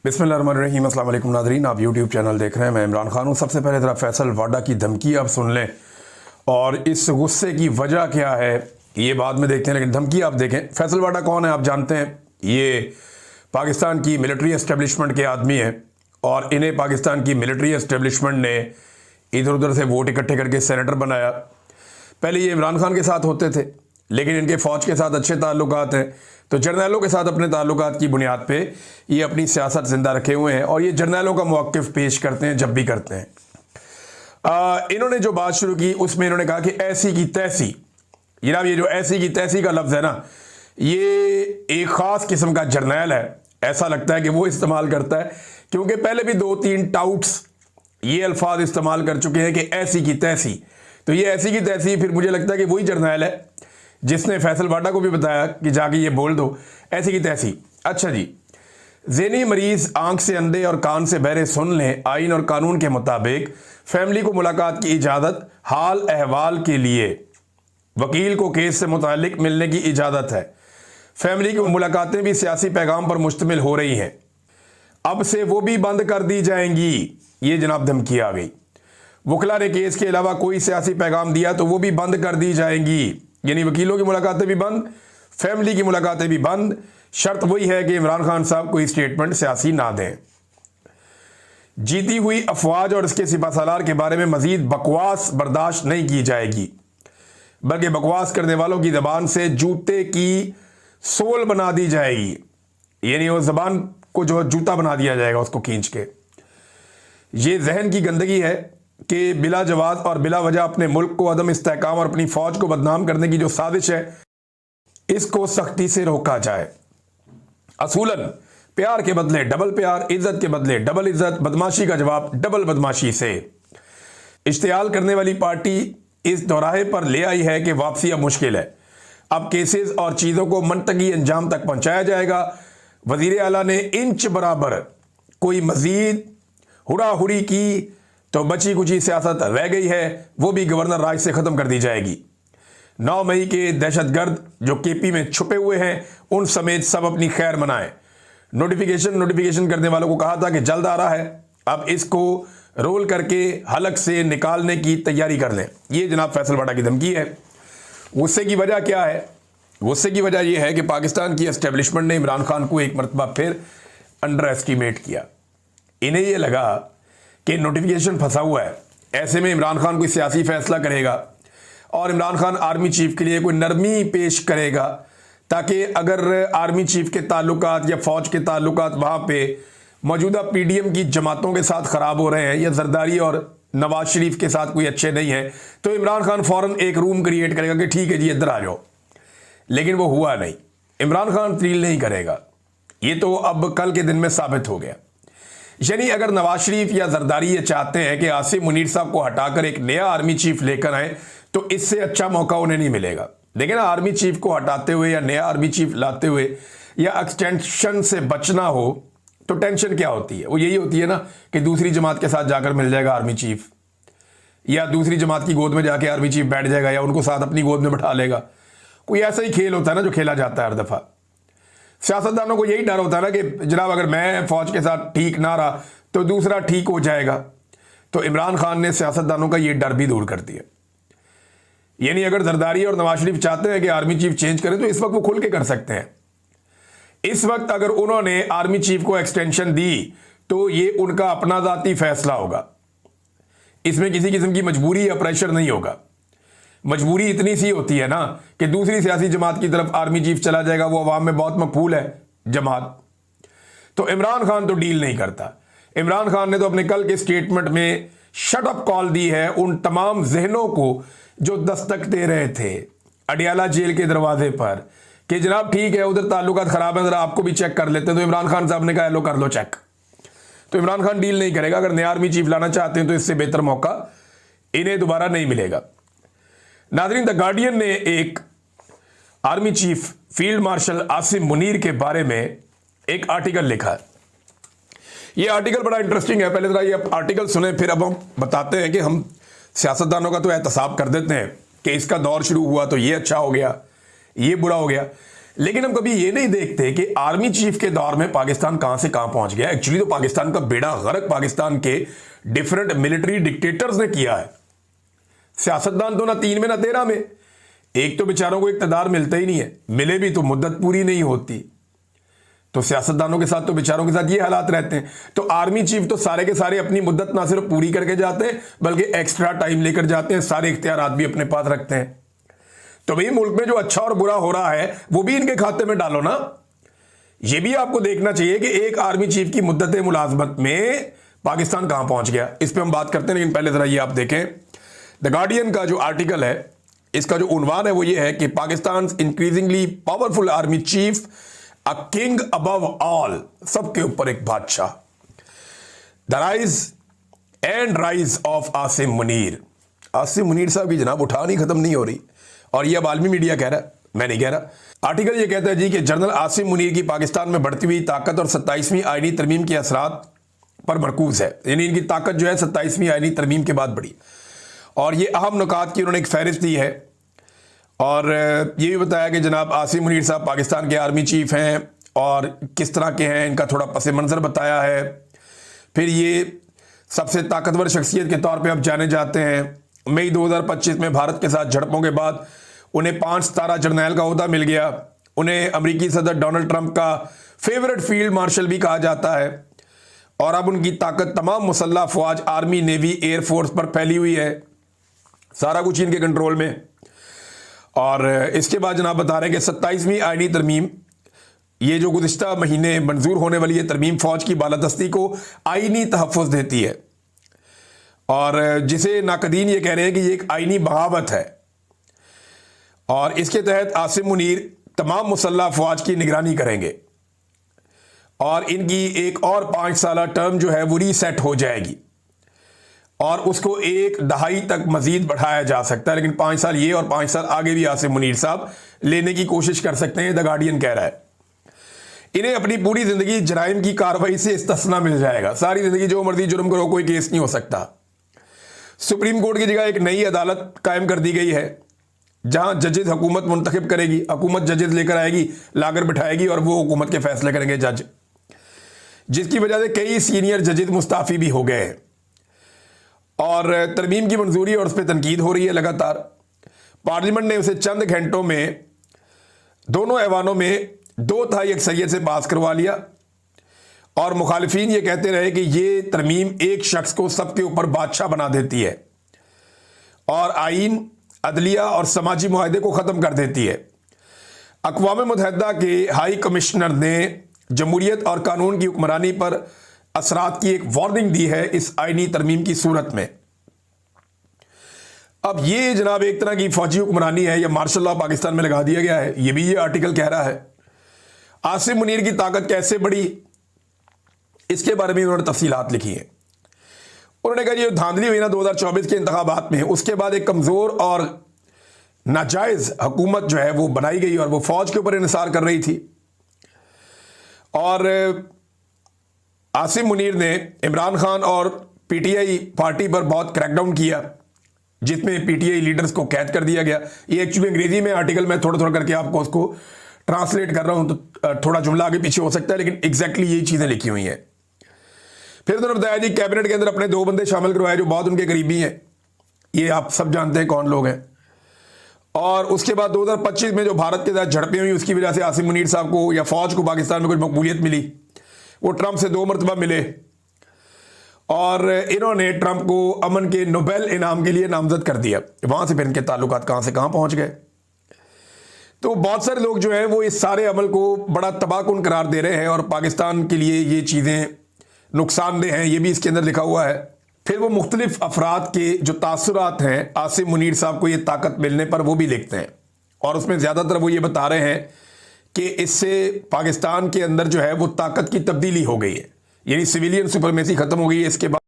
बिस्मिल्लाहिर्रहमानिर्रहीम। अस्सलाम वालेकुम नाज़रीन, आप यूट्यूब चैनल देख रहे हैं। मैं इमरान खान हूँ। सबसे पहले ज़रा फैसल वाडा की धमकी आप सुन लें और इस गुस्से की वजह क्या है ये बाद में देखते हैं, लेकिन धमकी आप देखें। फैसल वाडा कौन है आप जानते हैं। ये पाकिस्तान की मिलिट्री एस्टेब्लिशमेंट के आदमी हैं और इन्हें पाकिस्तान की मिलिट्री एस्टेब्लिशमेंट ने इधर उधर से वोट इकट्ठे करके सेनेटर बनाया। पहले ये इमरान खान के साथ होते थे, लेकिन इनके फ़ौज के साथ अच्छे ताल्लुकात हैं, तो जर्नैलों के साथ अपने ताल्लुकात की बुनियाद पे ये अपनी सियासत जिंदा रखे हुए हैं और ये जर्नैलों का मौक़िफ़ पेश करते हैं जब भी करते हैं। इन्होंने जो बात शुरू की उसमें इन्होंने कहा कि ऐसी की तैसी। जनाब, ये जो ऐसी की तैसी का लफ्ज़ है ना, ये एक ख़ास किस्म का जर्नैल है, ऐसा लगता है कि वो इस्तेमाल करता है, क्योंकि पहले भी 2-3 टाउट्स ये अल्फाज इस्तेमाल कर चुके हैं कि ऐसी की तैसी। तो ये ऐसी की तैसी फिर मुझे लगता है कि वही जर्नैल है जिसने फैसल वाडा को भी बताया कि जाके ये बोल दो ऐसी की तैसी। अच्छा जी, ज़हनी मरीज़ आंख से अंधे और कान से बहरे सुन लें। आइन और कानून के मुताबिक फैमिली को मुलाकात की इजाज़त, हाल अहवाल के लिए वकील को केस से मुतालिक मिलने की इजाज़त है। फैमिली की मुलाकातें भी सियासी पैगाम पर मुश्तमिल हो रही हैं, अब से वो भी बंद कर दी जाएंगी। ये जनाब धमकी आ गई। वकला ने केस के अलावा कोई सियासी पैगाम दिया तो वो भी बंद कर दी जाएंगी, यानी वकीलों की मुलाकातें भी बंद, फैमिली की मुलाकातें भी बंद। शर्त वही है कि इमरान खान साहब कोई स्टेटमेंट सियासी ना दें। जीती हुई अफवाज और इसके सिपहसालार के बारे में मजीद बकवास बर्दाश्त नहीं की जाएगी, बल्कि बकवास करने वालों की ज़बान से जूते की सोल बना दी जाएगी, यानी वो ज़बान को जो जूता बना दिया जाएगा उसको खींच के। ये जहन की गंदगी है कि बिला जवाब और बिला वजह अपने मुल्क को अदम इस्तेहकाम और अपनी फौज को बदनाम करने की जो साजिश है, इसको सख्ती से रोका जाए। असूलन प्यार के बदले डबल प्यार, इज्जत के बदले डबल इज्जत, बदमाशी का जवाब डबल बदमाशी से। इश्तियाल करने वाली पार्टी इस दोराहे पर ले आई है कि वापसी अब मुश्किल है। अब केसेस और चीज़ों को मंतकी अंजाम तक पहुंचाया जाएगा। वजीर आला ने इंच बराबर कोई मजीद हुड़ाहुड़ी की तो बची कुची सियासत रह गई है, वो भी गवर्नर राज से ख़त्म कर दी जाएगी। 9 मई के दहशतगर्द जो केपी में छुपे हुए हैं उन समेत सब अपनी खैर मनाएं। नोटिफिकेशन करने वालों को कहा था कि जल्द आ रहा है, अब इसको रोल करके हलक से निकालने की तैयारी कर लें। ये जनाब फैसल वाडा की धमकी है। गुस्से की वजह क्या है? गुस्से की वजह यह है कि पाकिस्तान की एस्टेब्लिशमेंट ने इमरान खान को एक मरतबा फिर अंडर एस्टिमेट किया। इन्हें यह लगा कि नोटिफिकेशन फंसा हुआ है, ऐसे में इमरान खान कोई सियासी फैसला करेगा और इमरान खान आर्मी चीफ के लिए कोई नरमी पेश करेगा, ताकि अगर आर्मी चीफ के ताल्लुकात या फ़ौज के ताल्लुकात वहाँ पे मौजूदा पीडीएम की जमातों के साथ ख़राब हो रहे हैं या जरदारी और नवाज शरीफ के साथ कोई अच्छे नहीं हैं, तो इमरान खान फ़ौरन एक रूम क्रिएट करेगा कि ठीक है जी इधर आ जाओ। लेकिन वो हुआ नहीं। इमरान खान तब्दील नहीं करेगा, ये तो अब कल के दिन में साबित हो गया। यानी अगर नवाज शरीफ या जरदारी ये चाहते हैं कि आसिम मुनीर साहब को हटाकर एक नया आर्मी चीफ लेकर आए, तो इससे अच्छा मौका उन्हें नहीं मिलेगा। लेकिन आर्मी चीफ को हटाते हुए या नया आर्मी चीफ लाते हुए या एक्सटेंशन से बचना हो तो टेंशन क्या होती है? वो यही होती है ना कि दूसरी जमात के साथ जाकर मिल जाएगा आर्मी चीफ, या दूसरी जमात की गोद में जाके आर्मी चीफ बैठ जाएगा या उनको साथ अपनी गोद में बैठा लेगा। कोई ऐसा ही खेल होता है ना जो खेला जाता है हर दफ़ा। सियासतदानों को यही डर होता है ना कि जनाब अगर मैं फ़ौज के साथ ठीक ना रहा तो दूसरा ठीक हो जाएगा। तो इमरान खान ने सियासतदानों का ये डर भी दूर कर दिया। यानी अगर जरदारी और नवाज शरीफ चाहते हैं कि आर्मी चीफ चेंज करें तो इस वक्त वो खुल के कर सकते हैं। इस वक्त अगर उन्होंने आर्मी चीफ को एक्सटेंशन दी तो ये उनका अपना ज़ाती फैसला होगा, इसमें किसी किस्म की मजबूरी या प्रेशर नहीं होगा। मजबूरी इतनी सी होती है ना कि दूसरी सियासी जमात की तरफ आर्मी चीफ चला जाएगा, वो अवाम में बहुत मकबूल है जमात। तो इमरान खान तो डील नहीं करता। इमरान खान ने तो अपने कल के स्टेटमेंट में शट अप कॉल दी है उन तमाम जहनों को जो दस्तक दे रहे थे अडियाला जेल के दरवाजे पर कि जनाब ठीक है उधर ताल्लुकात ख़राब है, ज़रा आपको भी चेक कर लेते हैं। तो इमरान खान साहब ने कहा लो कर लो चेक। तो इमरान खान डील नहीं करेगा। अगर नया आर्मी चीफ लाना चाहते हैं तो इससे बेहतर मौका इन्हें दोबारा नहीं मिलेगा। नाज़रीन, द गार्डियन ने एक army chief field marshal Asim Munir के बारे में एक आर्टिकल लिखा है। ये आर्टिकल बड़ा इंटरेस्टिंग है। पहले जरा ये आर्टिकल सुने, फिर अब हम बताते हैं कि हम सियासतदानों का तो एहतसाब कर देते हैं कि इसका दौर शुरू हुआ तो ये अच्छा हो गया, ये बुरा हो गया। लेकिन हम कभी ये नहीं देखते कि आर्मी चीफ के दौर में पाकिस्तान कहां से कहां पहुंच गया। एक्चुअली तो पाकिस्तान का बेड़ा गर्क पाकिस्तान के डिफरेंट मिलिट्री डिक्टेटर्स ने किया है। सियासतदान तो ना 3 में ना 13 में, एक तो बेचारों को इक़्तिदार मिलता ही नहीं है, मिले भी तो मुद्दत पूरी नहीं होती। तो सियासतदानों के साथ तो बेचारों के साथ ये हालात रहते हैं। तो आर्मी चीफ तो सारे के सारे अपनी मुद्दत ना सिर्फ पूरी करके जाते हैं बल्कि एक्स्ट्रा टाइम लेकर जाते हैं, सारे इख्तियारात भी अपने पास रखते हैं। तो भाई मुल्क में जो अच्छा और बुरा हो रहा है वो भी इनके खाते में डालो ना। ये भी आपको देखना चाहिए कि एक आर्मी चीफ की मुद्दत मुलाजमत में पाकिस्तान कहां पहुंच गया। इस पर हम बात करते हैं, लेकिन पहले जरा ये आप देखें द गार्डियन का जो आर्टिकल है, इसका जो उन्वान है वो ये है कि Pakistan increasingly powerful army chief a king above all, सबके ऊपर एक बादशाह। The rise and rise of Asim Munir. Asim Munir साहब की जनाब उठानी खत्म नहीं हो रही, और ये अब आलमी मीडिया कह रहा है, मैं नहीं कह रहा। आर्टिकल ये कहता है जी कि जनरल आसिम मुनीर की पाकिस्तान में बढ़ती हुई ताकत और 27वीं आईनी तरमीम के असरात पर मरकूज है। यानी इनकी ताकत जो है 27वीं आईनी तरमीम के बाद बढ़ी, और ये अहम नुकात की उन्होंने एक फहरिस्त दी है। और ये भी बताया कि जनाब आसिम मुनीर साहब पाकिस्तान के आर्मी चीफ हैं और किस तरह के हैं, इनका थोड़ा पस मंज़र बताया है। फिर ये सबसे ताकतवर शख्सियत के तौर पे अब जाने जाते हैं। मई 2025 में भारत के साथ झड़पों के बाद उन्हें 5 सितारा जर्नैल का ओहदा मिल गया। उन्हें अमेरिकी सदर डोनाल्ड ट्रंप का फेवरेट फील्ड मार्शल भी कहा जाता है, और अब उनकी ताकत तमाम मुसल्लह अफवाज, आर्मी, नेवी, एयरफोर्स पर फैली हुई है, सारा कुछ इनके कंट्रोल में। और इसके बाद जनाब बता रहे हैं कि 27वीं आईनी तरमीम, ये जो गुज़िश्ता महीने मंजूर होने वाली है तरमीम, फौज की बालादस्ती को आईनी तहफ़्फ़ुज़ देती है, और जिसे नाकदीन ये कह रहे हैं कि ये एक आईनी बगावत है। और इसके तहत आसिम मुनीर तमाम मुसल्लह अफवाज की निगरानी करेंगे, और इनकी एक और 5 साला टर्म जो है वो रीसेट हो जाएगी, और उसको 1 दहाई तक मजीद बढ़ाया जा सकता है। लेकिन 5 साल ये और 5 साल आगे भी आसिम मुनीर साहब लेने की कोशिश कर सकते हैं, द गार्डियन कह रहा है। इन्हें अपनी पूरी जिंदगी जराइम की कार्रवाई से इस्तिस्ना मिल जाएगा, सारी जिंदगी जो मर्जी जुर्म करो कोई केस नहीं हो सकता। सुप्रीम कोर्ट की जगह एक नई अदालत कायम कर दी गई है, जहां जजेस हुकूमत मुंतखब करेगी, हुकूमत जजेस लेकर आएगी, लाकर बिठाएगी, और वो हुकूमत के फैसले करेंगे जज, जिसकी वजह से कई सीनियर जजेस मुस्ताफ़ी भी हो गए हैं। और तरमीम की मंजूरी और उस पर तनकीद हो रही है लगातार। पार्लियामेंट ने उसे चंद घंटों में दोनों ऐवानों में 2/3 अक्सरियत से पास करवा लिया, और मुखालिफिन ये कहते रहे कि ये तरमीम एक शख्स को सबके ऊपर बादशाह बना देती है, और आइन, अदलिया और समाजी मुआहदे को ख़त्म कर देती है। अक़वाम मुत्तहिदा के हाई कमिश्नर ने जमहूरियत और कानून की हुक्मरानी पर असरात की एक वार्निंग दी है इस आईनी तरमीम की सूरत में। अब ये जनाब एक तरह की फौजी हुक्मरानी है या मार्शल लॉ पाकिस्तान में लगा दिया गया है, ये भी ये आर्टिकल कह रहा है। आसिम मुनीर की ताकत कैसे बढ़ी, इसके बारे में उन्होंने तफसीलात लिखी है। उन्होंने कहा ये धांधली हुई ना 2024 के इंतखाबात में, उसके बाद एक कमज़ोर और नाजायज़ हुकूमत जो है वो बनाई गई, और वो फौज के ऊपर इन्हिसार कर रही थी। और आसिम मुनीर ने इमरान खान और पीटीआई पार्टी पर बहुत क्रैकडाउन किया, जिसमें पीटीआई लीडर्स को कैद कर दिया गया। ये एक्चुअली अंग्रेजी में आर्टिकल में थोड़ा थोड़ा करके आपको उसको ट्रांसलेट कर रहा हूं, तो थोड़ा जुमला आगे पीछे हो सकता है, लेकिन एग्जैक्टली यही चीज़ें लिखी हुई हैं। फिर उन्होंने बताया जी कैबिनेट के अंदर अपने 2 बंदे शामिल करवाए जो बहुत उनके करीबी हैं, ये आप सब जानते हैं कौन लोग हैं। और उसके बाद 2025 में जो भारत के साथ झड़पें हुई, उसकी वजह से आसिम मुनीर साहब को या फौज को पाकिस्तान में कुछ मकबूलियत मिली, वो ट्रंप से 2 मरतबा मिले, और इन्होंने ट्रंप को अमन के नोबेल इनाम के लिए नामजद कर दिया। वहां से फिर इनके ताल्लुकात कहां से कहां पहुंच गए। तो बहुत सारे लोग जो हैं वो इस सारे अमल को बड़ा तबाहकुन करार दे रहे हैं, और पाकिस्तान के लिए ये चीज़ें नुकसानदेह हैं, ये भी इसके अंदर लिखा हुआ है। फिर वो मुख्तलिफ अफराद के जो तासुरात हैं आसिम मुनीर साहब को ये ताकत मिलने पर, वो भी लिखते हैं, और उसमें ज़्यादातर वो ये बता रहे हैं कि इससे पाकिस्तान के अंदर जो है वो ताकत की तब्दीली हो गई है, यानी सिविलियन सुपरमेसी ख़त्म हो गई है इसके बाद।